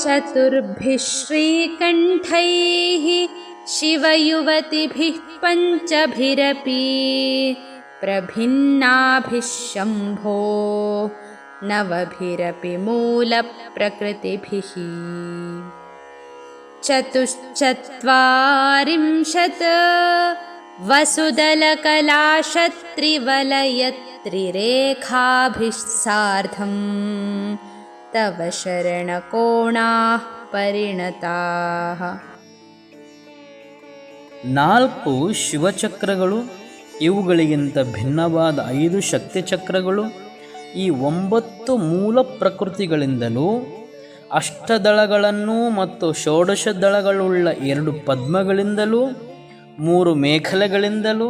चतुर्भिः श्रीकण्ठैः शिवयुवतिभिः पञ्चभिरपि प्रभिन्नाभिः शम्भो नवभिरपि मूलप्रकृतिभिः चतुश्चत्वारिंशत् वसुदलकलाशत्रिवलयत्रिरेखाभिः सार्धं तव शरणकोणाः ಪರಿಣತಾಃ. 4 ಶಿವಚಕ್ರಗಳು, ಇವುಗಳಿಗಿಂತ ಭಿನ್ನವಾದ 5 ಶಕ್ತಿ ಚಕ್ರಗಳು, ಈ 9 ಮೂಲ ಪ್ರಕೃತಿಗಳಿಂದಲೂ, ಅಷ್ಟದಳಗಳನ್ನು ಮತ್ತು ಷೋಡಶ ದಳಗಳುಳ್ಳ 2 ಪದ್ಮಗಳಿಂದಲೂ, 3 ಮೇಖಲೆಗಳಿಂದಲೂ,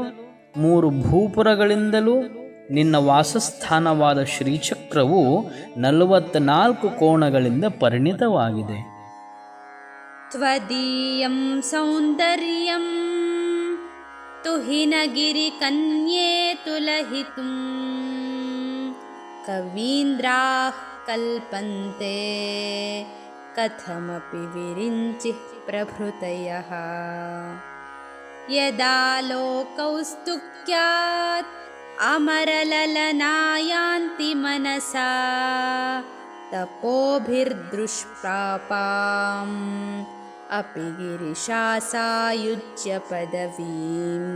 3 ಭೂಪುರಗಳಿಂದಲೂ ನಿನ್ನ ವಾಸಸ್ಥಾನವಾದ ಶ್ರೀಚಕ್ರವು 44 ಕೋಣಗಳಿಂದ ಪರಿಣಿತವಾಗಿದೆ. ತ್ವದೀಯಂ ಸೌಂದರ್ಯಂ ತುಹಿನಗಿರಿಕನ್ಯೇ ತುಲಹಿತುಂ ಕವೀಂದ್ರಾಃ ಕಲ್ಪಂತೆ ಕಥಮಪಿ ವಿರಿಂಚಿಃ ಪ್ರಭೃತಯಃ. ಯದಾ ಲೋಕೌಸ್ತುಕ್ಯಾತ್ ಅಮರಲಲನಾಯಾಂತಿ ಮನಸಾ ತಪೋಭಿರ್ದೃಷ್ಪ್ರಾಪಾಂ ಅಪಿ ಗಿರಿಶಾಸಾಯುಜ್ಯ ಪದವೀಂ.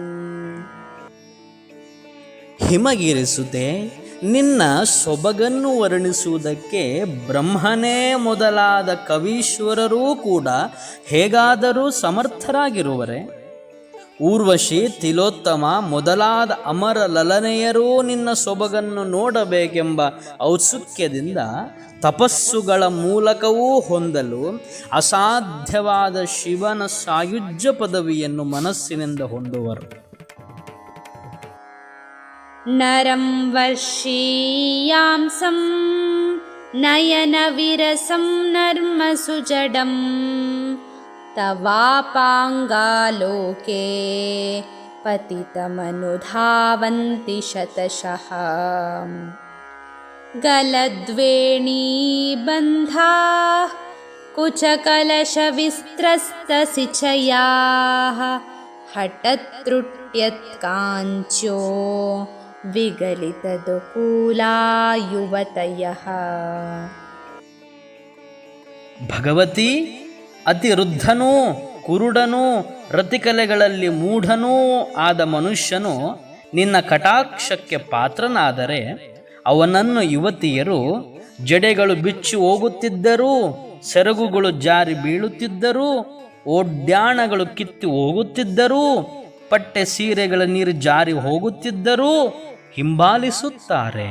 ಹಿಮಗಿರಿಸುತ್ತೆ, ನಿನ್ನ ಸೊಬಗನ್ನು ವರ್ಣಿಸುವುದಕ್ಕೆ ಬ್ರಹ್ಮನೇ ಮೊದಲಾದ ಕವೀಶ್ವರರೂ ಕೂಡ ಹೇಗಾದರೂ ಸಮರ್ಥರಾಗಿರುವರೆ. ಊರ್ವಶಿ, ತಿಲೋತ್ತಮ ಮೊದಲಾದ ಅಮರ ಲಲನೆಯರೂ ನಿನ್ನ ಸೊಬಗನ್ನು ನೋಡಬೇಕೆಂಬ ಔತ್ಸುಕ್ಯದಿಂದ ತಪಸ್ಸುಗಳ ಮೂಲಕವೂ ಹೊಂದಲು ಅಸಾಧ್ಯವಾದ ಶಿವನ ಸಾಯುಜ್ಯ ಪದವಿಯನ್ನು ಮನಸ್ಸಿನಿಂದ ಹೊಂದುವರು. ನರಂ ವರ್ಷೀಯಾಂಸಂ ನಯನ ವಿರಸಂ ನರ್ಮ ಸುಜಡಂ ತವಾಪಾಂಗಾಲೋಕೆ ಪತಿತಮನುಧಾವಂತಿ ಶತಶಃ. ಗಲದ್ವೇಣೀಬಂಧಾಃ ಕುಚಕಲಶವಿಸ್ತ್ರಸ್ತಸಿಚಯಾಃ ಹಠತೃಟ್ಯತ್ಕಾಂಚ್ಯೋ ವಿಗಲಿತದುಕೂಲಾ ಯುವತಯಃ. ಭಗವತಿ, ಅತಿ ವೃದ್ಧನೂ ಕುರುಡನೂ ರತಿಕಲೆಗಳಲ್ಲಿ ಮೂಢನೂ ಆದ ಮನುಷ್ಯನು ನಿನ್ನ ಕಟಾಕ್ಷಕ್ಕೆ ಪಾತ್ರನಾದರೆ ಅವನನ್ನು ಯುವತಿಯರು ಜಡೆಗಳು ಬಿಚ್ಚಿ ಹೋಗುತ್ತಿದ್ದರೂ, ಸೆರಗುಗಳು ಜಾರಿ ಬೀಳುತ್ತಿದ್ದರೂ, ಓಡ್ಯಾಣಗಳು ಕಿತ್ತು ಹೋಗುತ್ತಿದ್ದರೂ, ಪಟ್ಟೆ ಸೀರೆಗಳ ನೀರು ಜಾರಿ ಹೋಗುತ್ತಿದ್ದರೂ ಹಿಂಬಾಲಿಸುತ್ತಾರೆ.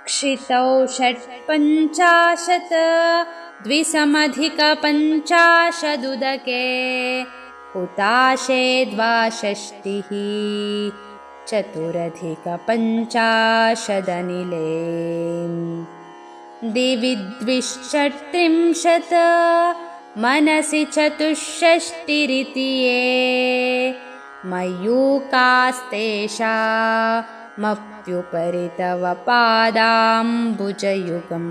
ಕ್ಷಿತೌ ಷಟ್ಪಂಚಾಶತ್ ದ್ವಿಸಮಧಿಕ ಪಂಚಾಶದುದಕೆ ಹುತಾಶೇ ದ್ವಾಷಷ್ಟಿಃ ಚತುರಧಿಕ ಪಂಚಾಶದನಿಲೇ ದಿವಿ ದ್ವಿಷಟ್ತ್ರಿಂಶತ್ ಮನಸಿ ಚತುಷ್ಷಷ್ಟಿರಿತಿಯೇ ಮಯೂಕಾಸ್ತೇಷಾಮಪ್ಯುಪರಿ ತವ ಪಾದಾಂಬುಜಯುಗಂ.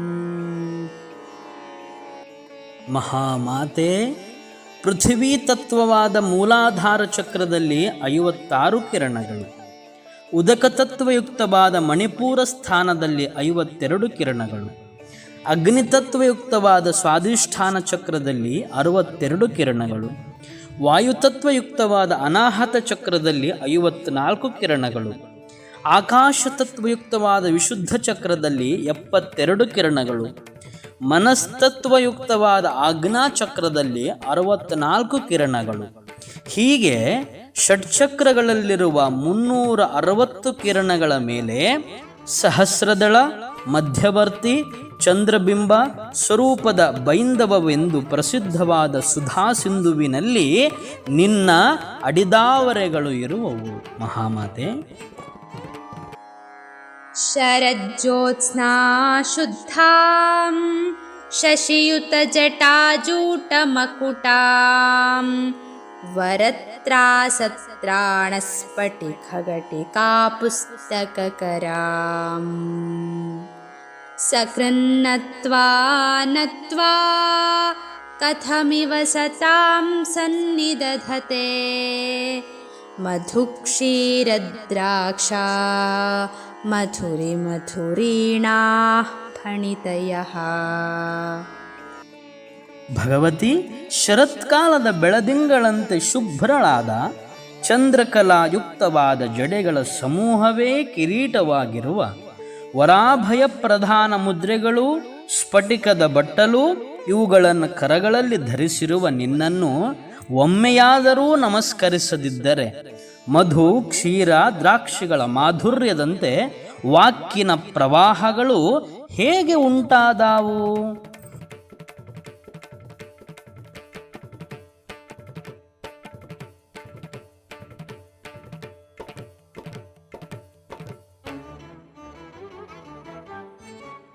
ಮಹಾಮಾತೆ, ಪೃಥ್ವೀ ತತ್ವವಾದ ಮೂಲಾಧಾರ ಚಕ್ರದಲ್ಲಿ 56 ಕಿರಣಗಳು, ಉದಕ ತತ್ವಯುಕ್ತವಾದ ಮಣಿಪೂರ ಸ್ಥಾನದಲ್ಲಿ 52 ಕಿರಣಗಳು, ಅಗ್ನಿತತ್ವಯುಕ್ತವಾದ ಸ್ವಾಧಿಷ್ಠಾನ ಚಕ್ರದಲ್ಲಿ 62 ಕಿರಣಗಳು, ವಾಯುತತ್ವಯುಕ್ತವಾದ ಅನಾಹತ ಚಕ್ರದಲ್ಲಿ 54 ಕಿರಣಗಳು, ಆಕಾಶ ತತ್ವಯುಕ್ತವಾದ ವಿಶುದ್ಧ ಚಕ್ರದಲ್ಲಿ 72 ಕಿರಣಗಳು, ಮನಸ್ತತ್ವಯುಕ್ತವಾದ ಆಜ್ಞಾ ಚಕ್ರದಲ್ಲಿ 64 ಕಿರಣಗಳು. ಹೀಗೆ ಷಟ್ಚಕ್ರಗಳಲ್ಲಿರುವ 360 ಕಿರಣಗಳ ಮೇಲೆ ಸಹಸ್ರದಳ, ಮಧ್ಯವರ್ತಿ, ಚಂದ್ರಬಿಂಬ ಸ್ವರೂಪದ ಬೈಂದವವೆಂದು ಪ್ರಸಿದ್ಧವಾದ ಸುಧಾ ಸಿಂಧುವಿನಲ್ಲಿ ನಿನ್ನ ಅಡಿದಾವರೆಗಳು ಇರುವವು. ಮಹಾಮಾತೆ, ಶರಜ್ಯೋತ್ಸ್ನಾ ಶುದ್ಧಾಂ ಶಶಿಯುತ ಜಟಾಜೂಟಮಕುಟಾಂ ವರತ್ರಾಸತ್ರಾಣಸ್ಫಟಿಕಘಟಿಕಾ ಪುಸ್ತಕಕರಾಂ ಸಕೃನ್ನತ್ವಾ ನತ್ವಾ ಕಥಮಿವ ಸತಾಂ ಸನ್ನಿದಧತೆ ಮಧುಕ್ಷೀರದ್ರಾಕ್ಷ ಮಧುರಿ ಮಧುರೀಣಾ ಫಣಿತಯಃ. ಭಗವತಿ ಶರತ್ಕಾಲದ ಬೆಳದಿಂಗಳಂತೆ ಶುಭ್ರಳಾದ ಚಂದ್ರಕಲಾಯುಕ್ತವಾದ ಜಡೆಗಳ ಸಮೂಹವೇ ಕಿರೀಟವಾಗಿರುವ ವರಾಭಯ ಪ್ರಧಾನ ಮುದ್ರೆಗಳು, ಸ್ಫಟಿಕದ ಬಟ್ಟಲು ಇವುಗಳನ್ನು ಕರಗಳಲ್ಲಿ ಧರಿಸಿರುವ ನಿನ್ನನ್ನು ಒಮ್ಮೆಯಾದರೂ ನಮಸ್ಕರಿಸದಿದ್ದರೆ ಮಧು ಕ್ಷೀರ ದ್ರಾಕ್ಷಿಗಳ ಮಾಧುರ್ಯದಂತೆ ವಾಕ್ಕಿನ ಪ್ರವಾಹಗಳು ಹೇಗೆ ಉಂಟಾದಾವು?